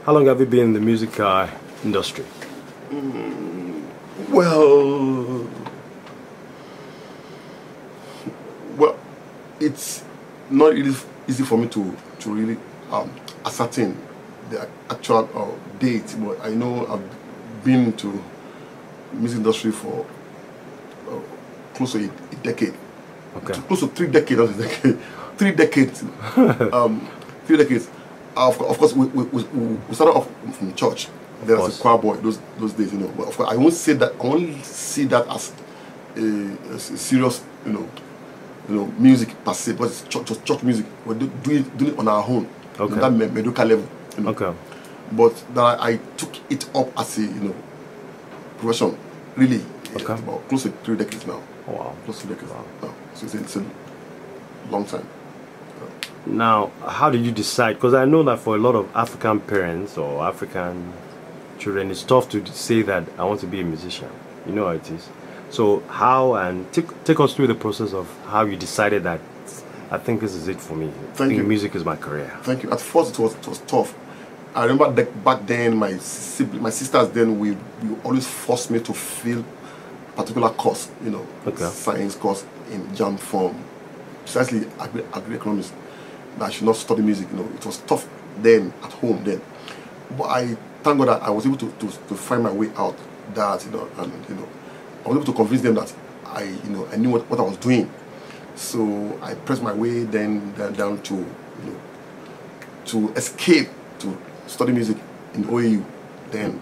How long have you been in the music industry? Well, it's not really easy for me to really ascertain the actual date, but I know I've been to music industry for close to a decade. Okay. Close to 3 decades, not a decade. 3 decades. 3 decades. Of course, we started off from church. Then as a choir boy, those days, you know. But of course, I won't say that. I won't see that as a serious, you know, music per se. But it's church music. We're doing it on our own. Okay. On that medical level. You know. Okay. But that I took it up as a profession. Really, okay. About close to 3 decades now. Oh, wow. Close to 3 decades now. So it's a long time. Now, how did you decide? Because I know that for a lot of African parents or African children, it's tough to say that I want to be a musician. You know how it is. So how, and take us through the process of how you decided that I think this is it for me. Thank you. Music is my career. Thank you. At first it was tough. I remember that back then my sisters then we always forced me to fill particular course, you know, okay. Science course in jam form, precisely agri-economics. That I should not study music, you know. It was tough then at home then, but I thank God that I was able to find my way out. That and I was able to convince them that I knew what I was doing. So I pressed my way then down to to escape to study music in OAU. Then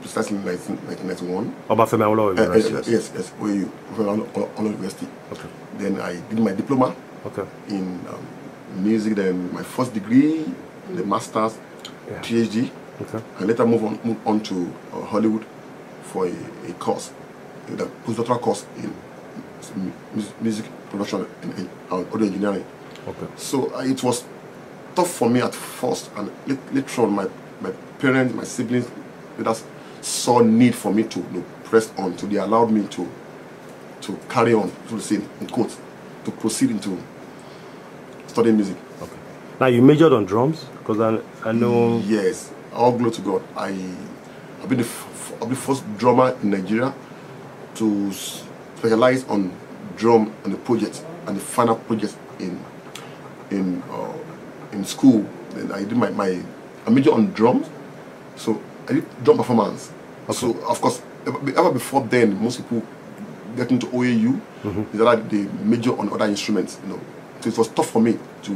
precisely in 1991. Pinmiloye University. Yes, OAU, Kunle University. Okay. Then I did my diploma. Okay. In music, then my first degree, the master's, PhD, okay. And later move on to Hollywood for a course, the postdoctoral course in music production and audio engineering. Okay. So it was tough for me at first, and later on my parents, my siblings, they saw need for me to press on, so they allowed me to carry on, to say in quotes, to proceed into studying music. Okay. Now you majored on drums, because I know. Yes, all glory to God. I've been the first drummer in Nigeria to specialize on drum and the project and the final project in school. Then I did I majored on drums, so I did drum performance. Okay. So of course, ever before then, most people get into OAU, they major on other instruments, you know. So it was tough for me to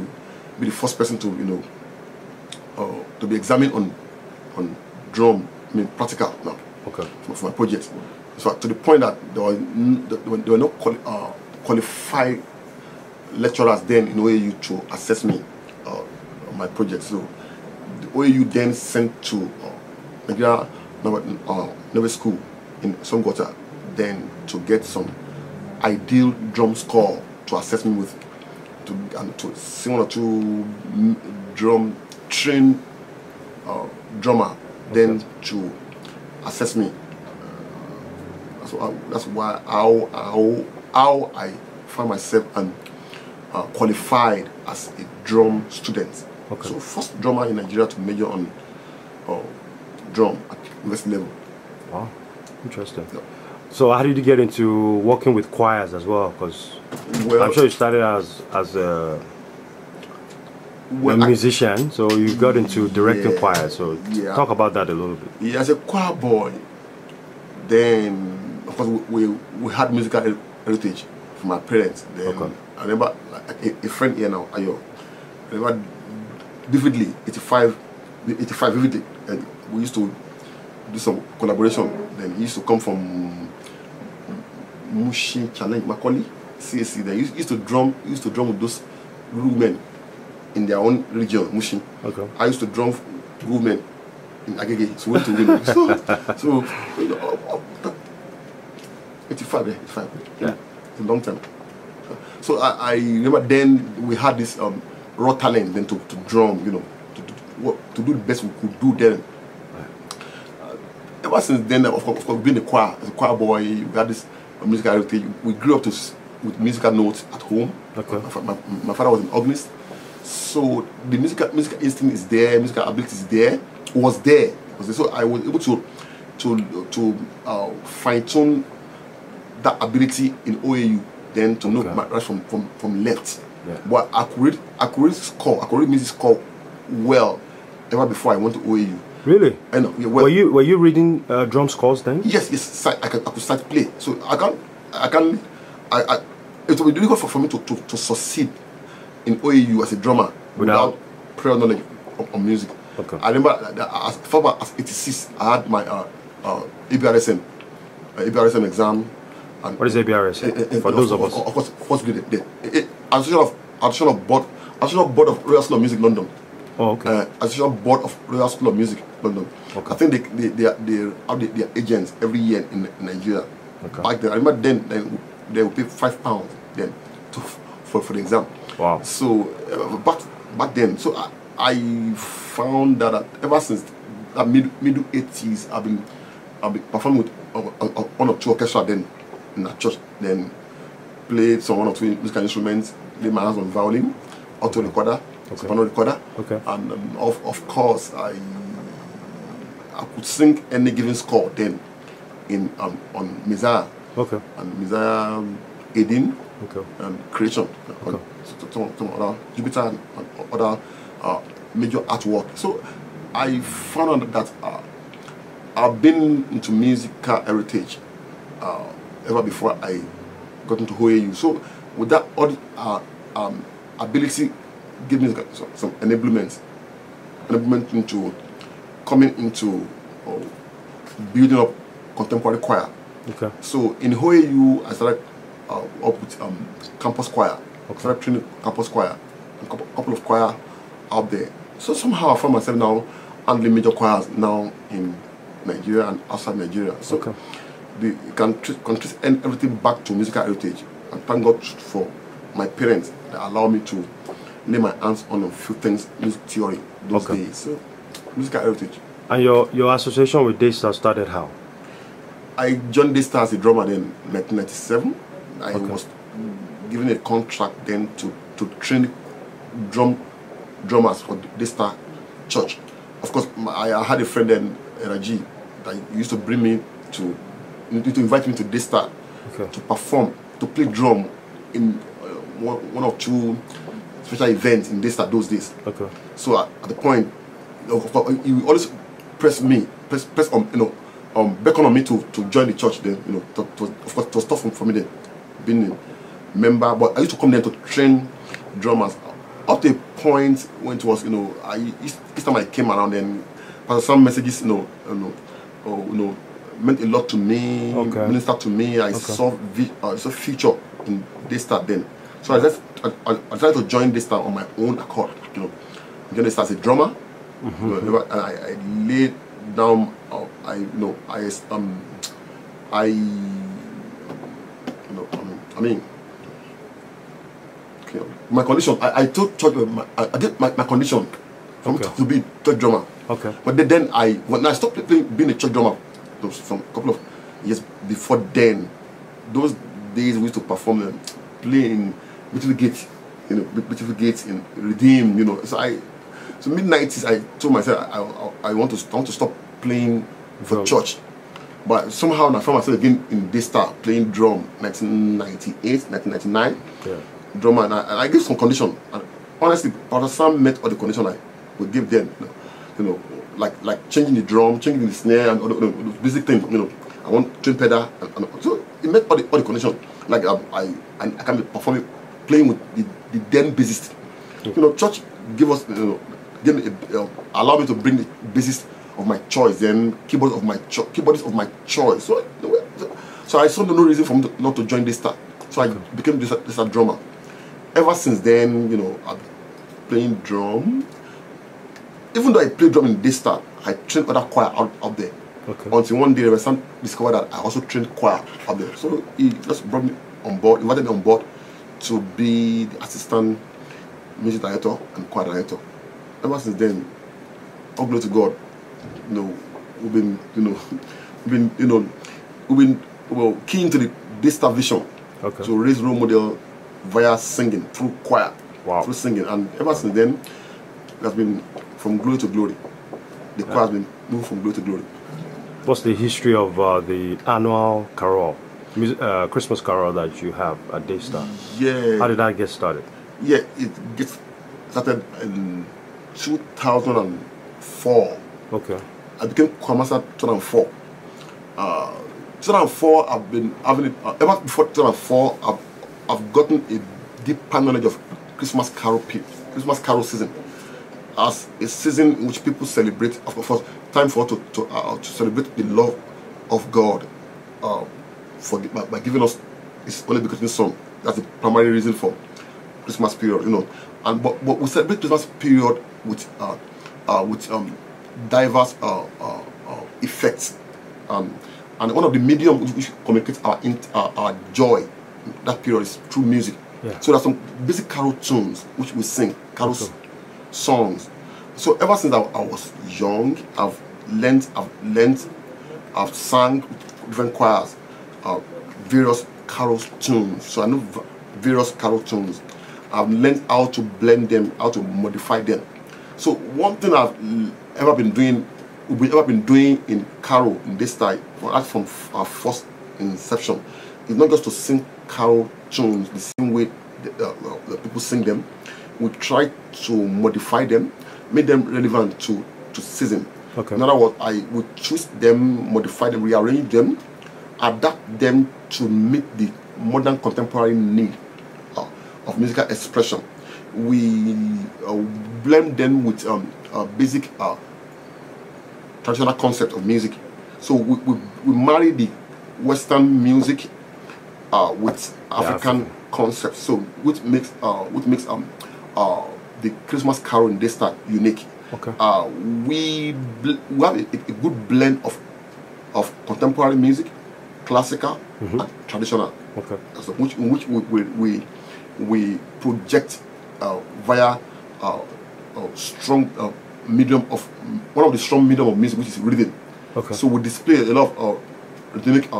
be the first person to to be examined on drum, practical now. Okay. For my project. So to the point that there were no qualified lecturers then in OAU to assess me on my project. So the OAU then sent to Nigerian Nova School in Songota then to get some ideal drum score to assess me with, to see 1 or 2 drum trained drummer, okay. Then to assess me. That's why how I find myself and qualified as a drum student. Okay. So first drummer in Nigeria to major on drum at university level. Wow, interesting. Yeah. So how did you get into working with choirs as well? Because I'm sure you started as a musician, so you got into directing choirs. So talk about that a little bit. Yeah, as a choir boy, then of course we had musical heritage from my parents. Then okay. I remember a friend here now, Ayo. I remember vividly, 85 vividly, and we used to do some collaboration. Then he used to come from Mushi Challenge Macaulay, CSC. They used to drum with those women in their own region, Mushi. Okay. I used to drum women in Agege, so we went to win. So 85, yeah, it's a long time. So I remember then we had this raw talent then to drum, to do the best we could do then. Ever since then, of course, being a choir, as a choir boy, we had this musical heritage. We grew up with musical notes at home. Okay. My father was an organist, so the musical instinct is there, musical ability is there. was there. So I was able to fine tune that ability in OAU, then to know my right from left. Yeah. But I could read music score well ever before I went to OAU. Really? And yeah, well, were you reading drum scores then? Yes. I could start to play. So it would be difficult for me to succeed in OAU as a drummer without prior knowledge of music. Okay. I remember as far as 86, I had my ABRSM exam. And what is ABRSM? For those of us, of course, first grade. Association of Board of Royal School of Music, London. Oh, okay. Association Board of Royal School of Music, London. Okay. I think they have their agents every year in Nigeria. Okay. Back then, I remember then they would pay £5 then for the exam. Wow. So back then, so I found that ever since the middle 80s, I've been performing with one or two orchestra then in that church. Then played some one or two musical instruments. Laid my hands on violin, auto recorder, soprano recorder, and of course I could sing any given score then in on Messiah, and Messiah 18, and Creation, some other Jupiter and other major artwork. So I found out that I've been into musical heritage ever before I got into OAU. So with that ability, give me some enablement into coming into building up contemporary choir. Okay. So in OAU, I started up with campus choir. Okay. Started training campus choir, a couple of choir out there. So somehow I found myself now handling major choirs now in Nigeria and outside Nigeria. So you can trace everything back to musical heritage. And thank God for my parents that allow me to lay my hands on a few things, music theory those days. So musical heritage. And your association with Daystar started how? I joined Daystar as a drummer in 1997. I was given a contract then to train drummers for Daystar Church. Of course, I had a friend then, Raji, that used to bring me to invite me to Daystar to perform, to play drum in one or two special events in Daystar those days. Okay. So at the point, he always press on, beckon on me to join the church. Then, of course, it was tough for me then, being a member. But I used to come there to train drummers. Up to a point when it was, each time I came around, then some messages, meant a lot to me, ministered to me. I saw future in Daystar then. So I decided to join Daystar on my own accord. Join Daystar as a drummer. And I laid down. My condition. I told church. I did my condition to be church drummer. Okay. But then when I stopped being a church drummer, from a couple of years before then, those days we used to perform, playing Beautiful Gates, Beautiful Gates in Redeem, So mid-90s, I told myself I want to stop playing for church. But somehow I found myself again in Daystar playing drum, 1998, 1999. Yeah. Drummer, and I gave some condition. And honestly, Pastor Sam met all the condition I would give them. Like changing the drum, changing the snare, and all the basic things. I want twin pedal, and so it met all the condition. Like I can be performing, playing with the then bassist. Church give us, allow me to bring the bassist of my choice, then keyboardist of my choice. So I saw no reason for me not to join Daystar. So I became Daystar drummer. Ever since then, I'm playing drum. Even though I played drum in Daystar, I trained other choir out there. Okay. Until one day, the son discovered that I also trained choir out there. So he just brought me on board, invited me on board to be the assistant music director and choir director. Ever since then, all glory to God. We've been key into the Daystar vision to raise role model via singing through choir, through singing, and ever since then, it has been from glory to glory. the choir has been moved from glory to glory. What's the history of the annual carol, Christmas carol that you have at Daystar? Yeah. How did that get started? Yeah, it gets started in 2004. Okay. I became choir master 2004. 2004, I've been having it ever before 2004. I've gotten a deeper knowledge of Christmas carol season as a season in which people celebrate. Of course, time for us to celebrate the love of God by giving us His only begotten Son. That's the primary reason for Christmas period, you know. And but we celebrate Christmas period with diverse effects. And one of the mediums which communicates our joy in that period is through music. Yeah. So there's some basic carol tunes which we sing, carol songs. So ever since I was young, I've sang with different choirs, various carol tunes. So I know various carol tunes. I've learned how to blend them, how to modify them. So one thing I've ever been doing in carol in this time, from our first inception, is not just to sing carol tunes the same way the people sing them. We try to modify them, make them relevant to season. Okay. In other words, I would twist them, modify them, rearrange them, adapt them to meet the modern contemporary need of musical expression. We blend them with basic traditional concept of music. So we marry the Western music with African concepts. So which makes the Christmas carol in Daystar unique. Okay. We have a good blend of contemporary music, classical, and traditional. Okay. So which we project via strong medium of one of the strong medium of music, which is rhythm. Okay. So we display a lot of rhythmic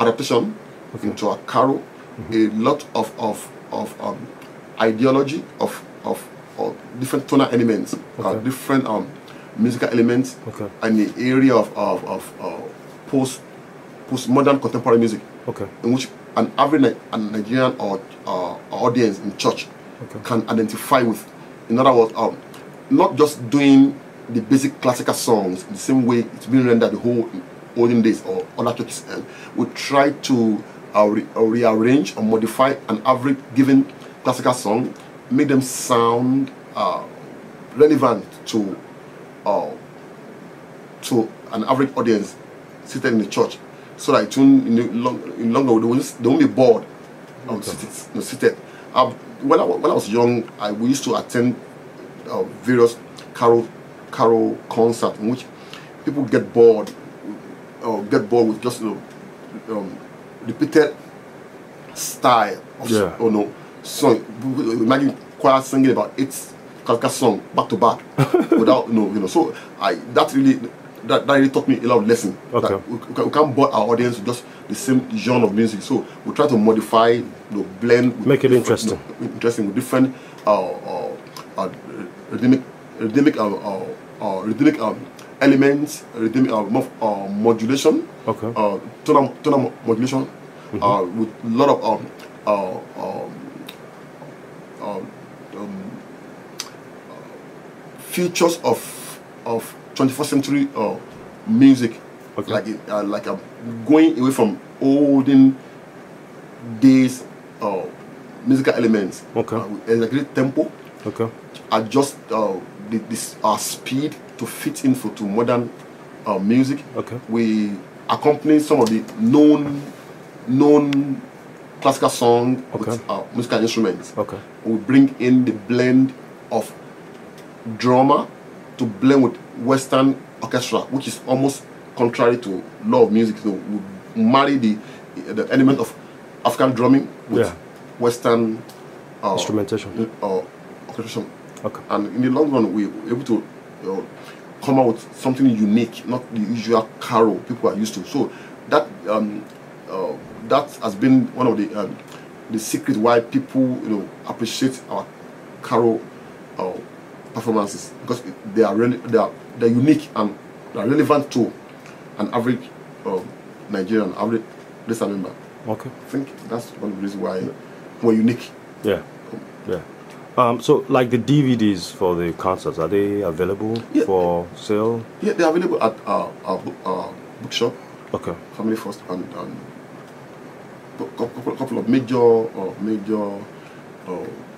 adaptation into a carol, a lot of ideology of different tonal elements, different musical elements, and the area of postmodern contemporary music, in which an average Nigerian or audience in church can identify with. In other words, not just doing the basic classical songs the same way it's been rendered the whole olden days or other churches. We try to rearrange or modify an average given classical song, make them sound relevant to an average audience seated in the church, so that in long run they won't be bored seated. When I was young, we used to attend various carol concerts in which people get bored with just repeated style of song. Imagine choir singing about 8 classical songs back to back without So that really taught me a lot of lessons. That we can't bore our audience with just the same genre of music. So we try to modify, blend, make it interesting. Interesting with different rhythmic elements, rhythmic modulation, tonal modulation, with a lot of features of 21st century music, like going away from olden days musical elements. Exaggerate tempo, adjust our speed to fit in to modern music. We accompany some of the known classical songs with musical instruments. We bring in the blend of drama to blend with Western orchestra, which is almost contrary to law of music. So we marry the element of African drumming with Western instrumentation orchestration. And in the long run, we're able to come out with something unique, not the usual carol people are used to. So that has been one of the secrets why people appreciate our carol performances because they are really they're unique and they're relevant to an average Nigerian, average Daystar member. Okay. I think that's one of the reasons why we're unique. Yeah. Yeah. So, like the DVDs for the concerts, are they available for sale? Yeah, they're available at our bookshop. Okay. Family First and a couple of major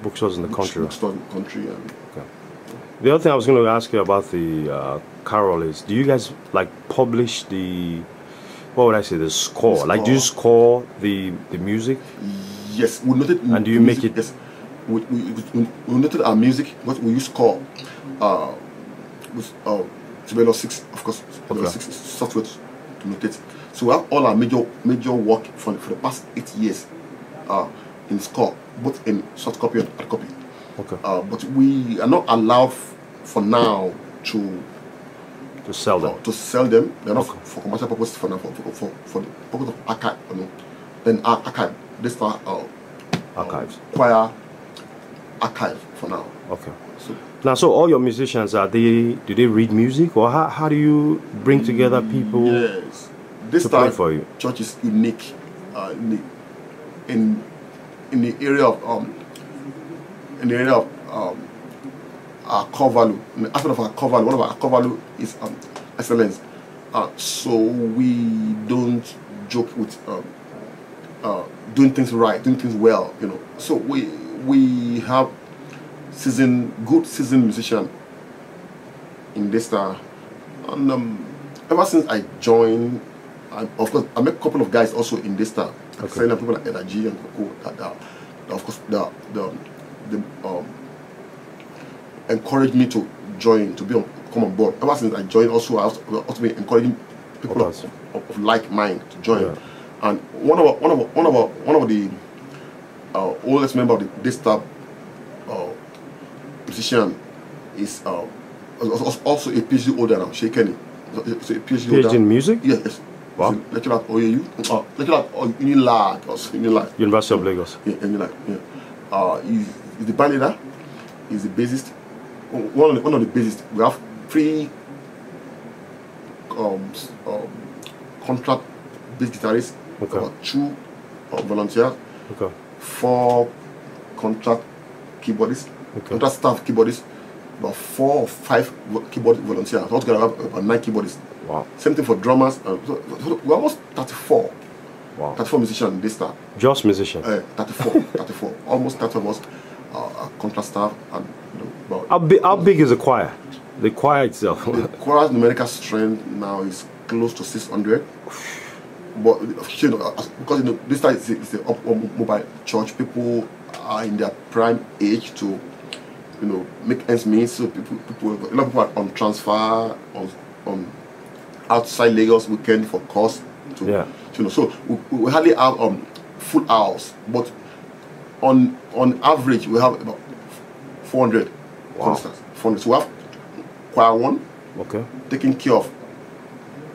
bookstores in the country. Bookstores in the country. And okay. The other thing I was going to ask you about the carol is, do you guys like publish the, what would I say, the score? Like, do you score the music? Yes, we noted. And do you make it? Yes, we noted our music. What we use score with Tibelo 6, of course. Tibelo 6 is software to notate. So we have all our major work for the past 8 years in score, both in soft copy and hard copy. Okay. But we are not allowed for now to sell them. They're not for commercial purposes for now. For the purpose of archive. Then archive. Daystar archives. Choir archive for now. Okay. So all your musicians, do they read music, or how do you bring together people? Yes. To play for you. Church is unique in the area of our core value. In the aspect of our core value, one of our core value is excellence. So we don't joke with doing things right, doing things well, you know. So we have good seasoned musician in Daystar, and ever since I joined, of course I met a couple of guys also in Daystar. Okay. People like Nigerian, of course the encouraged me to join, to come on board. Ever since I joined, also I also been encouraging people of like mind to join. Yeah. And one of the oldest member of the Daystar musician is also a PhD holder now, Sheikh Kenny. So a PhD in music? Yes. Wow. Lecturer at OAU, lecturer at Unilag. University of Lagos. Yeah, Unilag. Yeah. He's the band leader. He's the bassist. One of the bassists. We have 3 contract bass guitarists. Okay. About 2 volunteers. Okay. 4 contract keyboardists. Okay. Contract staff keyboardists. About 4 or 5 keyboard volunteers. Altogether, about 9 keyboardists. Wow. Same thing for drummers. We're almost 34. Wow. 34 musicians in Daystar. Just musicians? 34. Almost 30 of us contract staff. And, how big is the choir? The choir itself? The choir's numerical strength now is close to 600. But you know, because Daystar is a mobile church, people are in their prime age to, make ends meet. So a lot of people are on transfer, on outside Lagos weekend for course. So we hardly have full hours, but on average we have about 400. Wow. 400. So we have choir 1, okay, taking care of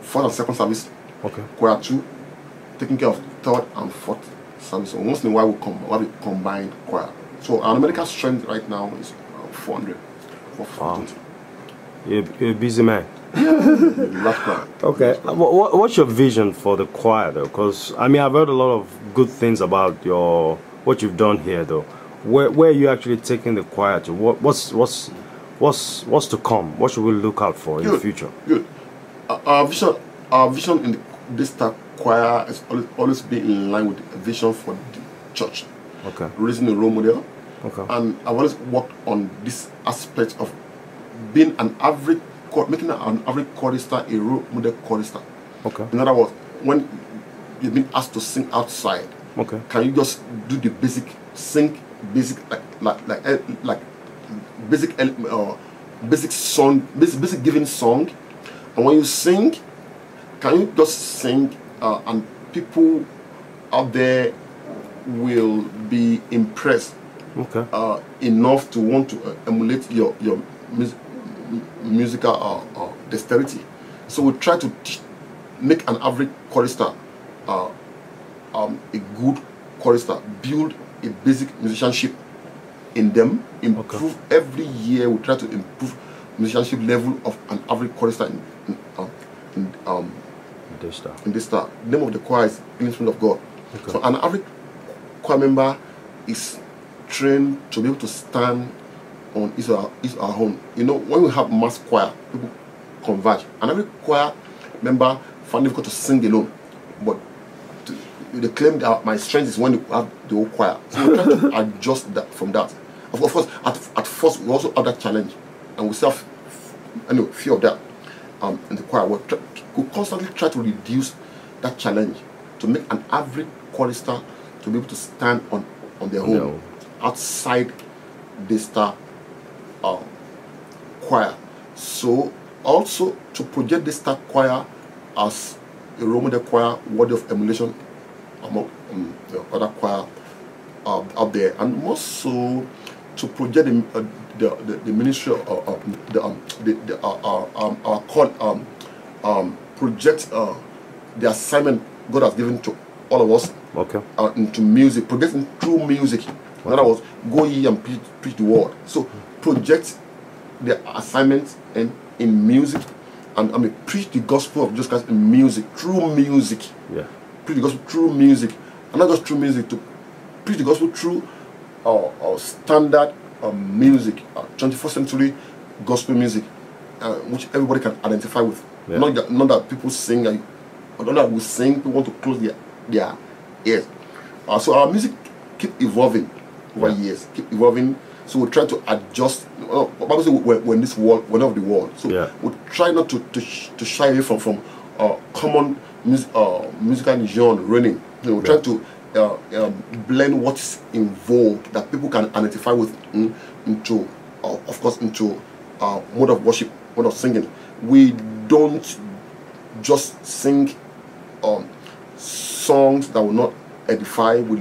4th and 2nd service. Okay. Choir 2, taking care of 3rd and 4th service. So once in a while we have a combined choir. So our numerical strength right now is 400. Wow. You're a busy man. Yeah. Okay. What's your vision for the choir, though? Because I mean, I've heard a lot of good things about what you've done here, though. Where are you actually taking the choir to? What's to come? What should we look out for in the future? Good. Our vision in this choir has always been in line with the vision for the church. Okay. Raising a role model. Okay. And I've always worked on this aspect of being making an average chorister a role model chorister. Okay. In other words, when you've been asked to sing outside, okay, can you just do the basic basic giving song, and when you sing, can you just sing and people out there will be impressed, okay, enough to want to emulate your musical dexterity. So we try to make an average chorister a good chorister, build a basic musicianship in them, improve every year. We try to improve musicianship level of an average chorister in Daystar. The name of the choir is Instrument of God. Okay. So an average choir member is trained to be able to stand on his or her own. You know, when we have mass choir, people converge. An average choir member find it difficult to sing alone, but they claim that my strength is when you have the whole choir. So we try to adjust that from that. Of course, at first we also have that challenge, and we still have fear of that in the choir. We constantly try to reduce that challenge to make an average chorister to be able to stand on their own outside Daystar choir. So also to project Daystar choir as a role model choir worthy of emulation among the other choir out there, and also to project the ministry project the assignment God has given to all of us into music, projecting through music. In other words, go ye and preach the word. So project the assignment in music, and preach the gospel of Jesus Christ in music, through music. Yeah. Preach the gospel through music, and not just through music, to preach the gospel through standard music, 21st century gospel music, which everybody can identify with. Yeah. Not that people sing, not that we sing, people want to close their ears. So our music keep evolving over years, keep evolving. So we try to adjust. Obviously, we're in this world, we're not of the world. So we try not to shy away from common musical genre running. So we try to blend what's in vogue that people can identify with into, of course, into mode of worship, mode of singing. We don't just sing songs that will not edify. We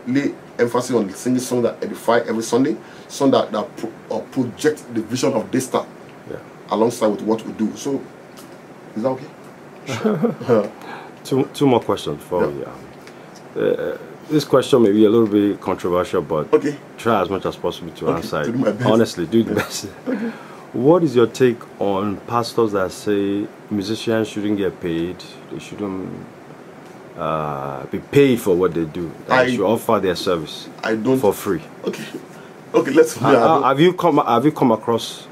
lay emphasis on singing songs that edify every Sunday, songs that project the vision of Daystar alongside with what we do. So, is that okay? Sure. Two more questions for you. This question may be a little bit controversial, but try as much as possible to answer it. Honestly, do the best. What is your take on pastors that say musicians shouldn't get paid? They shouldn't be paid for what they do. They should offer their service for free. Okay. Let's. Have you come across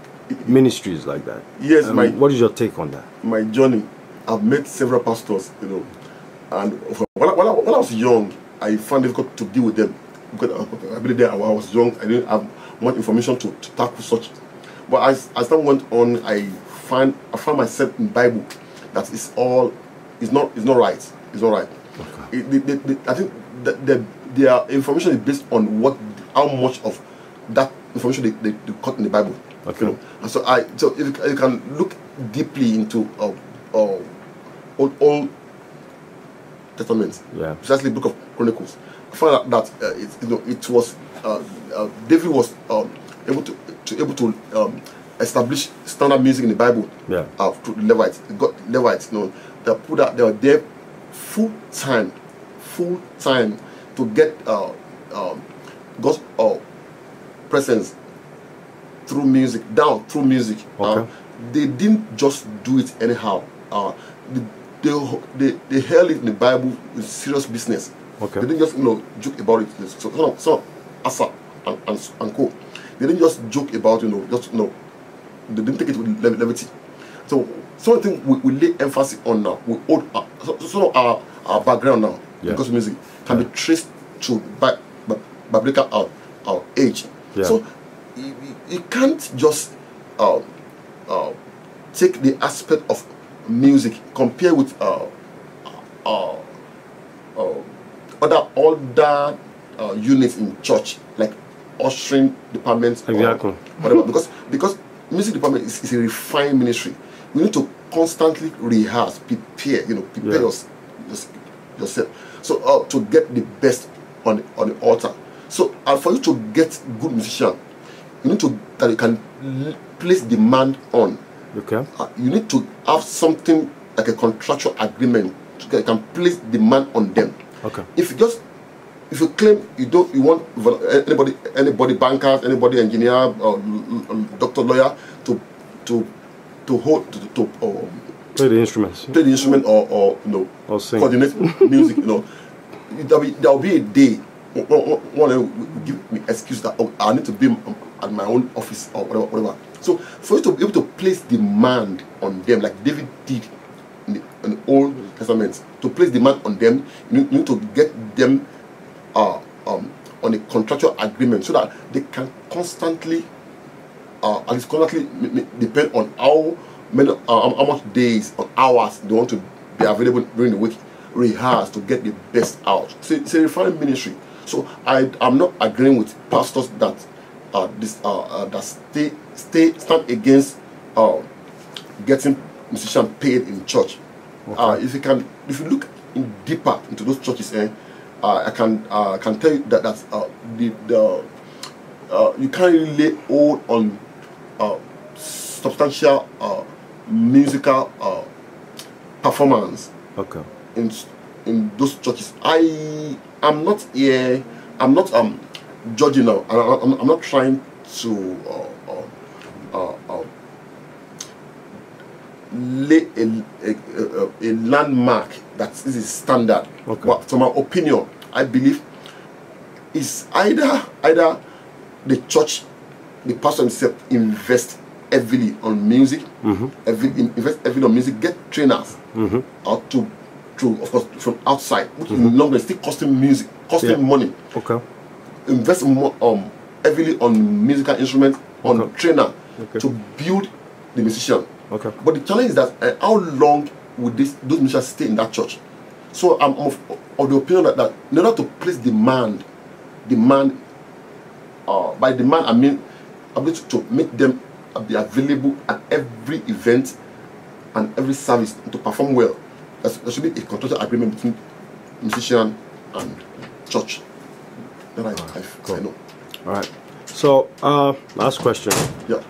ministries like that? Yes. What is your take on that? My journey, I've met several pastors, and when I was young, I found it difficult to deal with them because I believe that when I was young, I didn't have much information to tackle such. But as time went on, I found myself in the Bible that it's not right. It's not right. Okay. I think that their information is based on how much of that information they cut in the Bible. Okay. And so if you can look deeply into Old Testament, precisely Book of Chronicles, I found out that it was David was able to establish standard music in the Bible through the Levites. Got Levites, that put out, they were there full time to get God's presence through music, through music. They didn't just do it anyhow. They held it in the Bible with serious business. They didn't just joke about it. So Asa and co. They didn't just joke about they didn't take it with levity. So something we lay emphasis on now. We hold our background now because music can be traced to biblical our age. So you can't just take the aspect of music, compare with other units in church, like ushering departments, whatever. Because music department is a refined ministry. We need to constantly rehearse, prepare yourself. So to get the best on the altar. So for you to get good musician, you need that you can place demand on. You need to have something like a contractual agreement. You can place demand on them. If you just if you claim you want anybody bankers, anybody engineer, or doctor, lawyer to hold to play the instruments, or or sing, coordinate music, there'll be a day one will give me excuse that I need to be at my own office or whatever. So for you to be able to place demand on them, like David did in the Old Testament, to place demand on them, you need to get them on a contractual agreement so that they can constantly depend on how much days or hours they want to be available during the week, rehearse to get the best out. So it's a refined ministry. So I'm not agreeing with pastors that stand against getting musicians paid in church. Okay. If you look deeper into those churches, I can tell you that you can't really lay hold on substantial musical performance. Okay. In those churches. I'm not judging now. I'm not trying to lay a landmark that is a standard. Okay. But from my opinion, I believe it's either the church, the pastor himself invest heavily on music, invest heavily on music, get trainers, or of course from outside, which in the long run still costing money. Okay. Invest more heavily on musical instruments, on trainer to build the musician. Okay. But the challenge is that how long would those musicians stay in that church? So I'm of the opinion that in order to place demand, by demand I mean ability to make them be available at every event and every service to perform well. There should be a contractual agreement between musician and church. That I know. All right. So, last question. Yeah.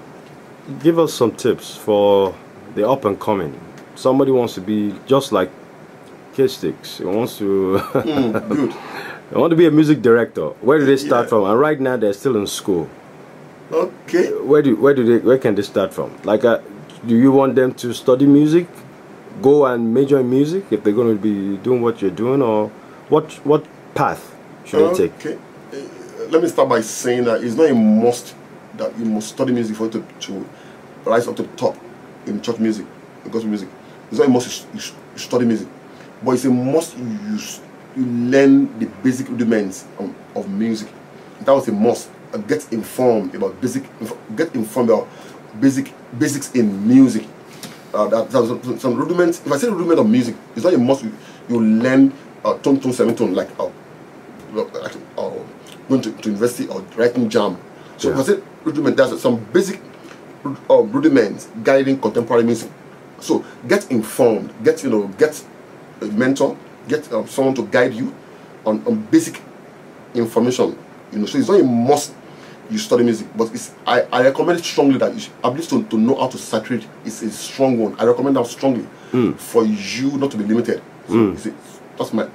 Give us some tips for the up and coming. Somebody wants to be just like KSticks. He wants to. Good. They want to be a music director. Where do they start from? And right now they're still in school. Okay. Where can they start from? Like, do you want them to study music, go and major in music if they're going to be doing what you're doing, or what path should they take? Okay. Let me start by saying that it's not a must that you must study music for you to rise up to the top in church music, in gospel music. It's not a must you study music, but it's a must you learn the basic rudiments of music. That was a must. Get informed about basics in music. That's some rudiments. If I say rudiment of music, it's not a must you learn tone, semitone, like going to university or writing jam. So if I say rudiment, there's some basic rudiments guiding contemporary music. So get informed, get a mentor, get someone to guide you on basic information. So it's not a must you study music, but I recommend it strongly that you should, at least to know how to saturate is a strong one. I recommend that strongly for you not to be limited. So that's my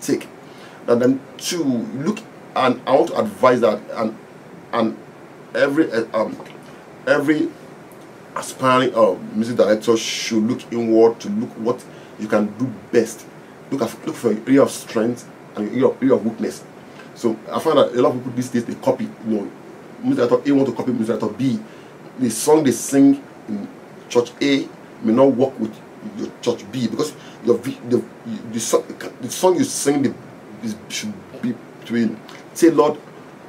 take. And then to look, and I want to advise that and every aspiring music director should look inward to look what you can do best. Look for your area of strength and your area of weakness. So I find that a lot of people these days they copy, music director A want to copy music director B. The song they sing in church A may not work with your church B because the song you sing should be tailored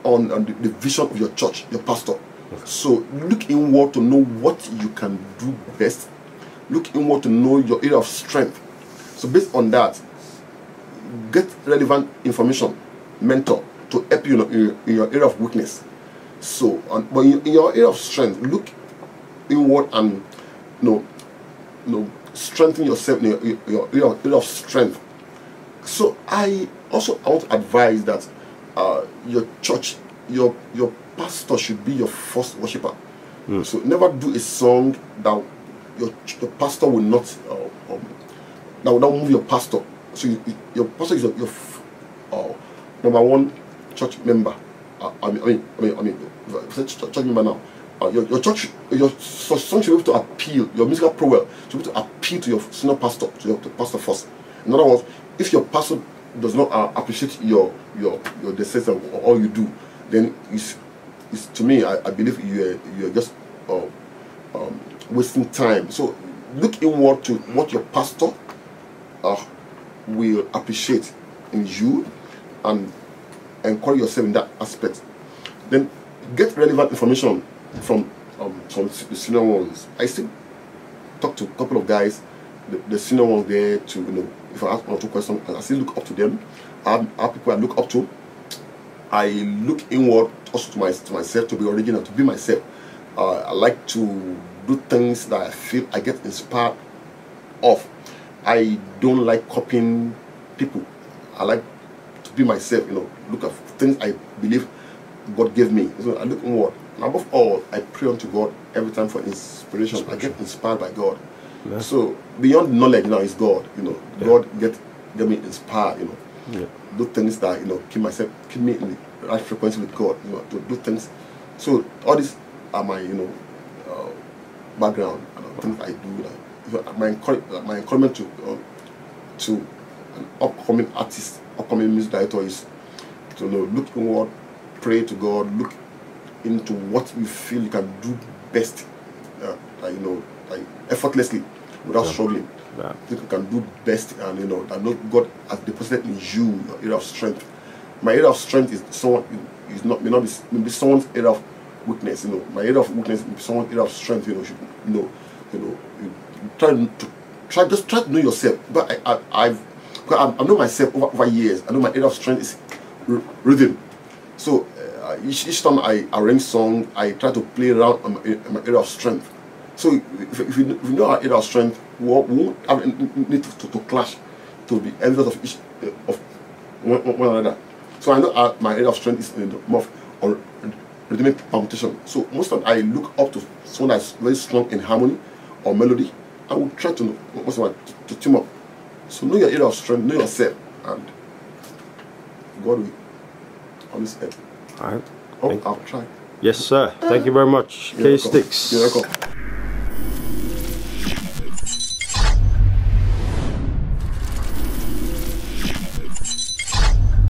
on the vision of your church, your pastor. Okay. So look inward to know what you can do best. Look inward to know your area of strength. So based on that, get relevant information, mentor to help you in your area of weakness. So, but in your area of strength, look inward and strengthen yourself in your area of strength. So I want to advise that your church, your pastor should be your first worshiper. So never do a song that your pastor will not that will not move your pastor. So your pastor is number one church member. I mean, church member now. Your church, your song should be able to appeal. Your musical prowess should be able to appeal to your senior pastor, to your pastor first. In other words, if your pastor does not appreciate your success or all you do, then it's to me, I believe you're just wasting time. So look inward to what your pastor will appreciate in you and encourage yourself in that aspect. Then get relevant information from the senior ones. I still talk to a couple of guys, the senior ones there, to, you know, if I ask one or two questions, I still look up to them. I have people I look up to. I look inward also to myself, to be original, to be myself. I like to do things that I feel I get inspired of. I don't like copying people. I like to be myself, you know, look at things I believe God gave me. So I look inward. And above all, I pray unto God every time for inspiration. I get inspired by God. Yeah. So beyond knowledge, you know, is God. You know, yeah. God get me inspired. You know, yeah. Do things that, you know, keep me in the right frequency with God. You know, to do things. So all these are my, you know, background. You know, things I do. Like, my encouragement to an upcoming artist, upcoming music director is to, you know, look inward, pray to God, look into what you feel you can do best, you know, like effortlessly, without struggling. Yeah. Think you can do best, and you know that God has deposited in you your area of strength. My area of strength is may not be someone's area of weakness. You know, my area of weakness is someone's area of strength. You try to know yourself. But I know myself over years. I know my area of strength is rhythm. So each time I arrange song, I try to play around on my area of strength. So if you know our area of strength, we won't have need to clash, to be envious of each of one another. So I know my area of strength is more of rhythmic permutation. So most of the time I look up to someone that's very strong in harmony or melody. I will try to to team up. So know your area of strength, know yourself, and God will always help. All right. I'll try. Yes, sir. Thank you very much. KSticks. You're welcome.